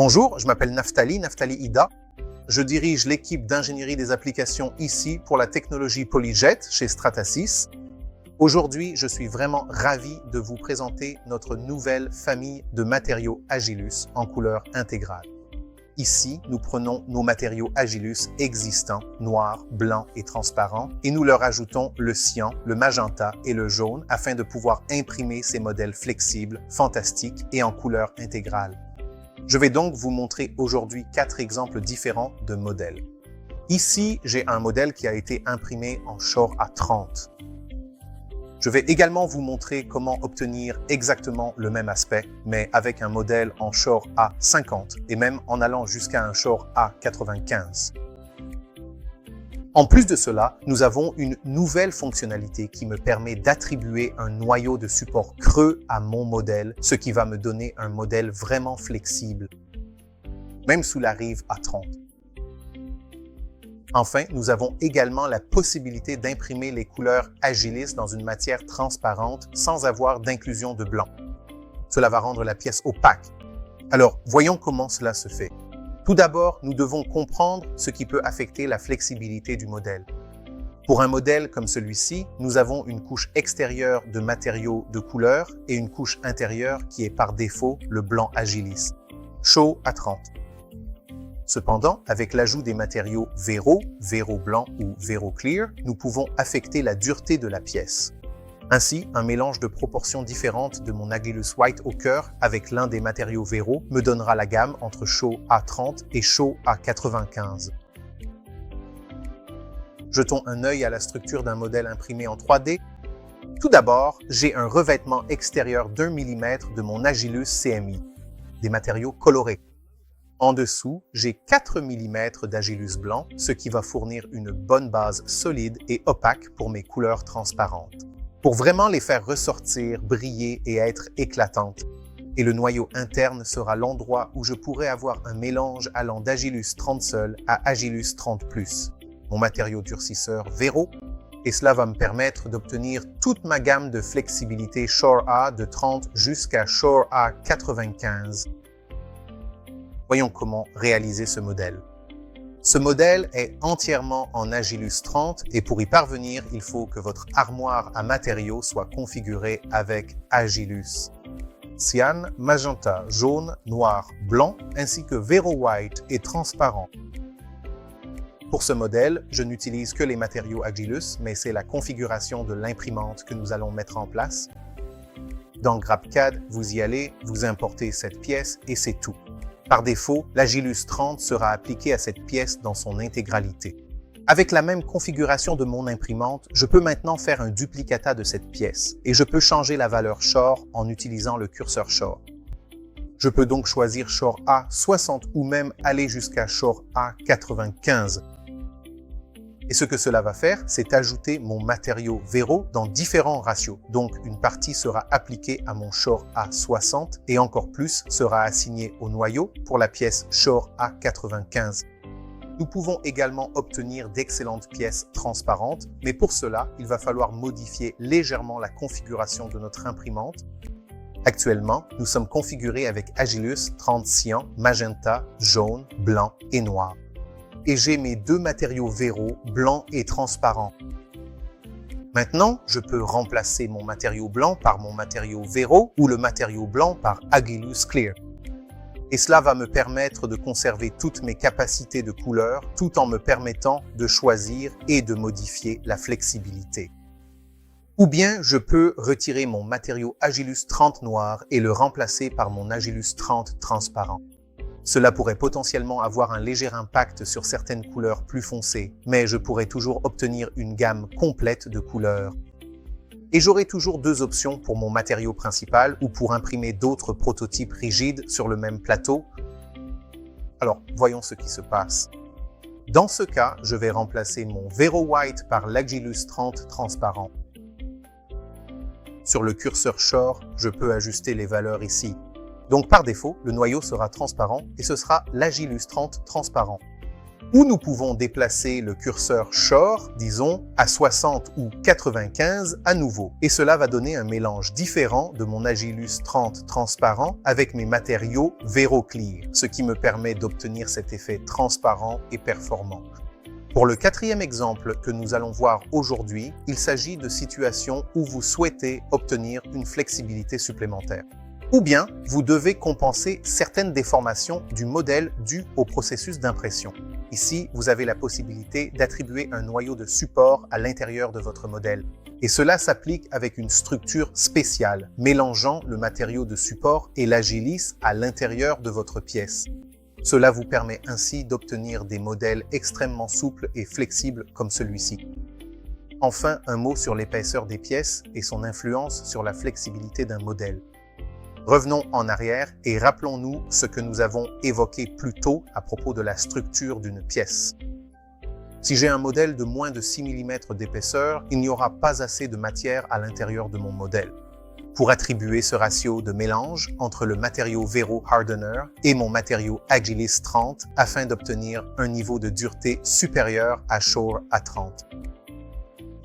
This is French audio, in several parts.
Bonjour, je m'appelle Naftali Ida. Je dirige l'équipe d'ingénierie des applications ici pour la technologie PolyJet chez Stratasys. Aujourd'hui, je suis vraiment ravi de vous présenter notre nouvelle famille de matériaux Agilus en couleur intégrale. Ici, nous prenons nos matériaux Agilus existants, noirs, blancs et transparents, et nous leur ajoutons le cyan, le magenta et le jaune afin de pouvoir imprimer ces modèles flexibles, fantastiques et en couleur intégrale. Je vais donc vous montrer aujourd'hui 4 exemples différents de modèles. Ici, j'ai un modèle qui a été imprimé en Shore A30. Je vais également vous montrer comment obtenir exactement le même aspect, mais avec un modèle en Shore A50 et même en allant jusqu'à un Shore A95. En plus de cela, nous avons une nouvelle fonctionnalité qui me permet d'attribuer un noyau de support creux à mon modèle, ce qui va me donner un modèle vraiment flexible, même sous la rive A30. Enfin, nous avons également la possibilité d'imprimer les couleurs Agilis dans une matière transparente sans avoir d'inclusion de blanc. Cela va rendre la pièce opaque. Alors, voyons comment cela se fait. Tout d'abord, nous devons comprendre ce qui peut affecter la flexibilité du modèle. Pour un modèle comme celui-ci, nous avons une couche extérieure de matériaux de couleur et une couche intérieure qui est par défaut le blanc Agilis, chaud à 30. Cependant, avec l'ajout des matériaux Vero blanc ou Vero Clear, nous pouvons affecter la dureté de la pièce. Ainsi, un mélange de proportions différentes de mon Agilus White au cœur avec l'un des matériaux Vero me donnera la gamme entre chaud A30 et chaud A95. Jetons un œil à la structure d'un modèle imprimé en 3D. Tout d'abord, j'ai un revêtement extérieur d'1 mm de mon Agilus CMI, des matériaux colorés. En dessous, j'ai 4 mm d'Agilus blanc, ce qui va fournir une bonne base solide et opaque pour mes couleurs transparentes, pour vraiment les faire ressortir, briller et être éclatantes. Et le noyau interne sera l'endroit où je pourrai avoir un mélange allant d'Agilus 30 seul à Agilus 30+, mon matériau durcisseur Vero, et cela va me permettre d'obtenir toute ma gamme de flexibilité Shore A de 30 jusqu'à Shore A 95. Voyons comment réaliser ce modèle. Ce modèle est entièrement en Agilus 30 et pour y parvenir, il faut que votre armoire à matériaux soit configurée avec Agilus cyan, magenta, jaune, noir, blanc, ainsi que Vero White et transparent. Pour ce modèle, je n'utilise que les matériaux Agilus, mais c'est la configuration de l'imprimante que nous allons mettre en place. Dans GrabCAD, vous y allez, vous importez cette pièce et c'est tout. Par défaut, l'Agilus 30 sera appliqué à cette pièce dans son intégralité. Avec la même configuration de mon imprimante, je peux maintenant faire un duplicata de cette pièce et je peux changer la valeur Shore en utilisant le curseur Shore. Je peux donc choisir Shore A60 ou même aller jusqu'à Shore A95. Et ce que cela va faire, c'est ajouter mon matériau Vero dans différents ratios. Donc, une partie sera appliquée à mon Shore A60 et encore plus sera assignée au noyau pour la pièce Shore A95. Nous pouvons également obtenir d'excellentes pièces transparentes, mais pour cela, il va falloir modifier légèrement la configuration de notre imprimante. Actuellement, nous sommes configurés avec Agilus 30 cyan, magenta, jaune, blanc et noir. Et j'ai mes 2 matériaux Vero, blanc et transparent. Maintenant, je peux remplacer mon matériau blanc par mon matériau Vero ou le matériau blanc par Agilus Clear. Et cela va me permettre de conserver toutes mes capacités de couleur tout en me permettant de choisir et de modifier la flexibilité. Ou bien je peux retirer mon matériau Agilus 30 noir et le remplacer par mon Agilus 30 transparent. Cela pourrait potentiellement avoir un léger impact sur certaines couleurs plus foncées, mais je pourrais toujours obtenir une gamme complète de couleurs. Et j'aurai toujours 2 options pour mon matériau principal ou pour imprimer d'autres prototypes rigides sur le même plateau. Alors, voyons ce qui se passe. Dans ce cas, je vais remplacer mon Vero White par l'Agilus 30 transparent. Sur le curseur Shore, je peux ajuster les valeurs ici. Donc par défaut, le noyau sera transparent et ce sera l'Agilus 30 transparent. Ou nous pouvons déplacer le curseur Shore, disons, à 60 ou 95 à nouveau. Et cela va donner un mélange différent de mon Agilus 30 transparent avec mes matériaux VeroClear, ce qui me permet d'obtenir cet effet transparent et performant. Pour le quatrième exemple que nous allons voir aujourd'hui, il s'agit de situations où vous souhaitez obtenir une flexibilité supplémentaire. Ou bien, vous devez compenser certaines déformations du modèle dues au processus d'impression. Ici, vous avez la possibilité d'attribuer un noyau de support à l'intérieur de votre modèle. Et cela s'applique avec une structure spéciale, mélangeant le matériau de support et l'agilis à l'intérieur de votre pièce. Cela vous permet ainsi d'obtenir des modèles extrêmement souples et flexibles comme celui-ci. Enfin, un mot sur l'épaisseur des pièces et son influence sur la flexibilité d'un modèle. Revenons en arrière et rappelons-nous ce que nous avons évoqué plus tôt à propos de la structure d'une pièce. Si j'ai un modèle de moins de 6 mm d'épaisseur, il n'y aura pas assez de matière à l'intérieur de mon modèle. Pour attribuer ce ratio de mélange entre le matériau Vero Hardener et mon matériau Agilis 30 afin d'obtenir un niveau de dureté supérieur à Shore A30.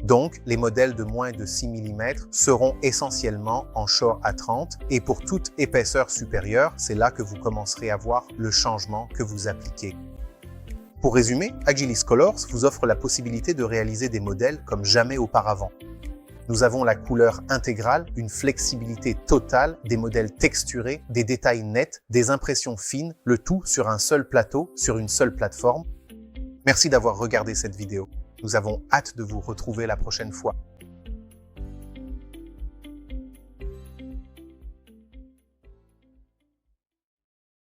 Donc, les modèles de moins de 6 mm seront essentiellement en Shore A30 et pour toute épaisseur supérieure, c'est là que vous commencerez à voir le changement que vous appliquez. Pour résumer, Agilis Colors vous offre la possibilité de réaliser des modèles comme jamais auparavant. Nous avons la couleur intégrale, une flexibilité totale, des modèles texturés, des détails nets, des impressions fines, le tout sur un seul plateau, sur une seule plateforme. Merci d'avoir regardé cette vidéo. Nous avons hâte de vous retrouver la prochaine fois.